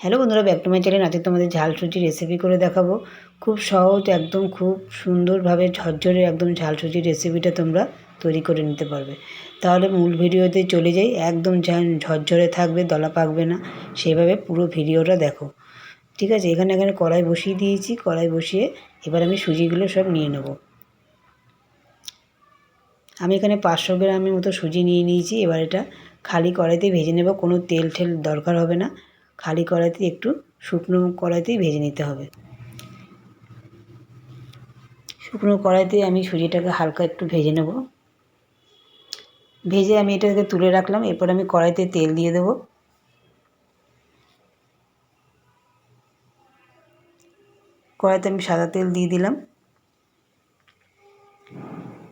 Hello বন্ধুরা, back to my channel. আজকে তোমাদের ঝাল সুজি রেসিপি করে দেখাবো। খুব সহজ, একদম খুব সুন্দরভাবে ঝরঝরে একদম ঝাল সুজির রেসিপিটা তোমরা তৈরি করে নিতে পারবে। তাহলে মূল ভিডিওতে চলে যাই। একদম ঝরঝরে থাকবে, দলা পাকবে না, সেভাবে পুরো ভিডিওটা দেখো। ঠিক আছে, এখানে কড়াই বসিয়ে দিয়েছি। কড়াই বসিয়ে এবার আমি সুজিগুলো সব নিয়ে নেব। আমি এখানে 500 গ্রামের মতো সুজি নিয়ে নিয়েছি। এবার এটা খালি কড়াইতে ভেজে নেব, কোনো তেল ঠেল দরকার হবে না। খালি কড়াইতে একটু শুকনো কড়াইতেই ভেজে নিতে হবে। শুকনো কড়াইতে আমি সুজিটাকে হালকা একটু ভেজে নেব। ভেজে আমি এটাকে তুলে রাখলাম। এরপর আমি কড়াইতে তেল দিয়ে দেবো। কড়াইতে আমি সাদা তেল দিয়ে দিলাম।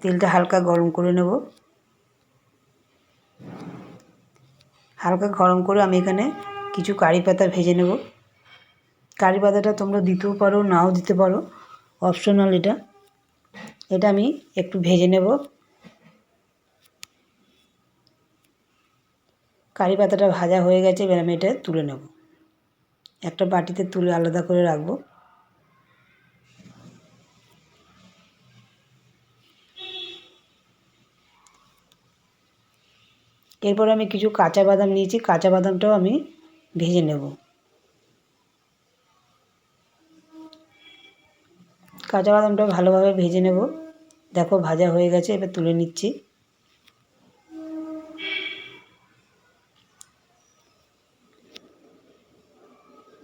তেলটা হালকা গরম করে নেব। হালকা গরম করে আমি এখানে কিছু কারি পাতা ভেজে নেব। কারি পাতাটা তোমরা দিতেও পারো, নাও দিতে পারো, অপশনাল এটা। এটা আমি একটু ভেজে নেব। কারি পাতাটা ভাজা হয়ে গেছে। এবার আমি এটা তুলে নেব, একটা বাটিতে তুলে আলাদা করে রাখবো। এরপর আমি কিছু কাঁচা বাদাম নিয়েছি। কাঁচা বাদামটাও আমি ভেজে নেব। কাঁচা বাদামটা ভালোভাবে ভেজে নেব। দেখো ভাজা হয়ে গেছে, এবার তুলে নিচ্ছি।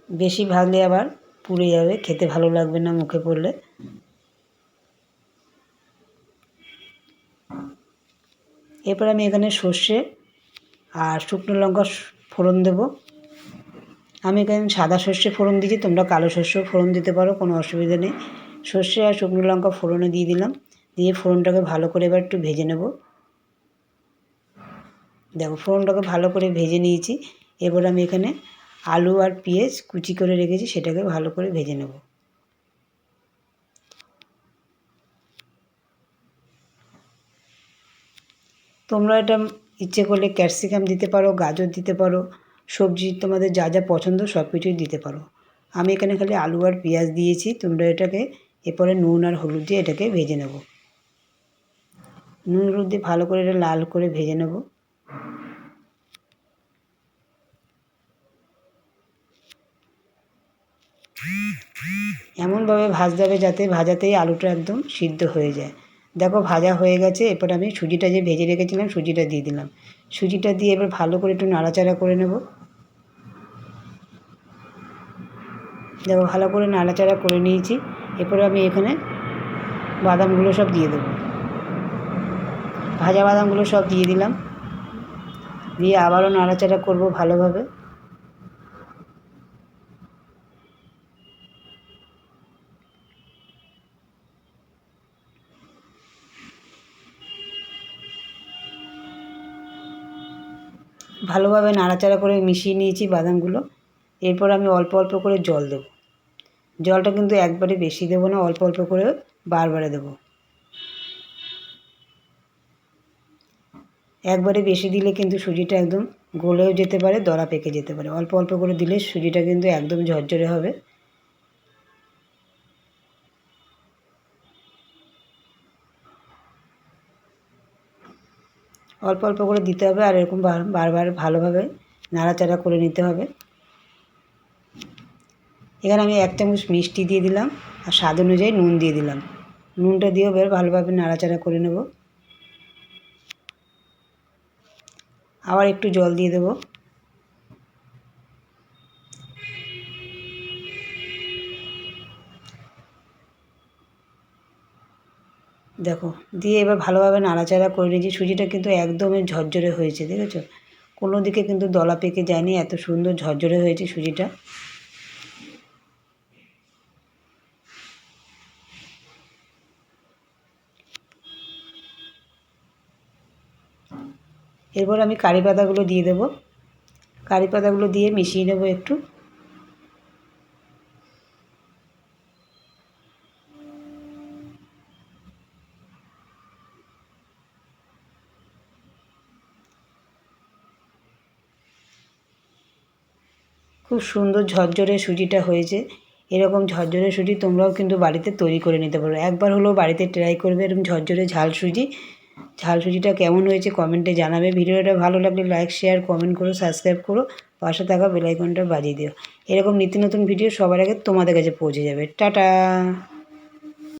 বেশি ভাজলে আবার পুড়ে যাবে, খেতে ভালো লাগবে না মুখে পড়লে। এরপর আমি এখানে সর্ষে আর শুকনো লঙ্কা ফোড়ন দেব। আমি এখানে সাদা সর্ষে ফোড়ন দিয়েছি, তোমরা কালো সর্ষেও ফোড়ন দিতে পারো, কোনো অসুবিধা নেই। সর্ষে আর শুকনো লঙ্কা ফোড়নে দিয়ে দিলাম। দিয়ে ফোড়নটাকে ভালো করে এবার একটু ভেজে নেব। দেখো ফোড়নটাকে ভালো করে ভেজে নিয়েছি। এবার আমি এখানে আলু আর পেঁয়াজ কুচি করে রেখেছি, সেটাকে ভালো করে ভেজে নেব। তোমরা এটা ইচ্ছে করলে ক্যাপসিকাম দিতে পারো, গাজর দিতে পারো, সবজি তোমাদের যা যা পছন্দ সব কিছুই দিতে পারো। আমি এখানে খালি আলু আর পেঁয়াজ দিয়েছি। তোমরা এটাকে এরপরে নুন আর হলুদ দিয়ে এটাকে ভেজে নেব। নুন হলুদ দিয়ে ভালো করে এটা লাল করে ভেজে নেব। এমনভাবে ভাজতে হবে যাতে ভাজাতেই আলুটা একদম সিদ্ধ হয়ে যায়। দেখো ভাজা হয়ে গেছে। এরপর আমি সুজিটা যে ভেজে রেখেছিলাম সুজিটা দিয়ে দিলাম। সুজিটা দিয়ে এবার ভালো করে একটু নাড়াচাড়া করে নেব। দেখো ভালো করে নাড়াচাড়া করে নিয়েছি। এরপরে আমি এখানে বাদামগুলো সব দিয়ে দেবো। ভাজা বাদামগুলো সব দিয়ে দিলাম। দিয়ে আবারও নাড়াচাড়া করব ভালোভাবে। ভালোভাবে নাড়াচাড়া করে মিশিয়ে নিয়েছি বাদামগুলো। এরপর আমি অল্প অল্প করে জল দেব। জলটা কিন্তু একবারে বেশি দেবো না, অল্প অল্প করে বারবারে দেবো। একবারে বেশি দিলে কিন্তু সুজিটা একদম গলেও যেতে পারে, দলা পেকে যেতে পারে। অল্প অল্প করে দিলে সুজিটা কিন্তু একদম ঝরঝরে হবে। অল্প অল্প করে দিতে হবে আর এরকম বারবার ভালোভাবে নাড়াচাড়া করে নিতে হবে। এখানে আমি 1 চামচ মিষ্টি দিয়ে দিলাম আর স্বাদ অনুযায়ী নুন দিয়ে দিলাম। নুনটা দিয়েও বেশ ভালোভাবে নাড়াচাড়া করে নেব। আবার একটু জল দিয়ে দেবো। দেখো দিয়ে এবার ভালোভাবে নাড়াচাড়া করে নিয়েছি। সুজিটা কিন্তু একদমই ঝরঝরে হয়েছে, দেখেছো? কোনো দিকে কিন্তু দলা পেকে যায়নি, এত সুন্দর ঝরঝরে হয়েছে সুজিটা। এরপর আমি কারি পাতাগুলো দিয়ে দেবো। কারি পাতাগুলো দিয়ে মিশিয়ে নেব একটু। খুব সুন্দর ঝরঝরে সুজিটা হয়েছে। এরকম ঝরঝরে সুজি তোমরাও কিন্তু বাড়িতে তৈরি করে নিতে পারো। একবার হলেও বাড়িতে ট্রাই করবে এরকম ঝরঝরে ঝাল সুজি। ঝাল সুজিটা কেমন হয়েছে কমেন্টে জানাবে। ভিডিওটা ভালো লাগলে লাইক শেয়ার কমেন্ট করো, সাবস্ক্রাইব করো, পাশে থাকা বেল আইকনটা বাজিয়ে দিও। এরকম নিত্য নতুন ভিডিও সবার আগে তোমাদের কাছে পৌঁছে যাবে। টাটা।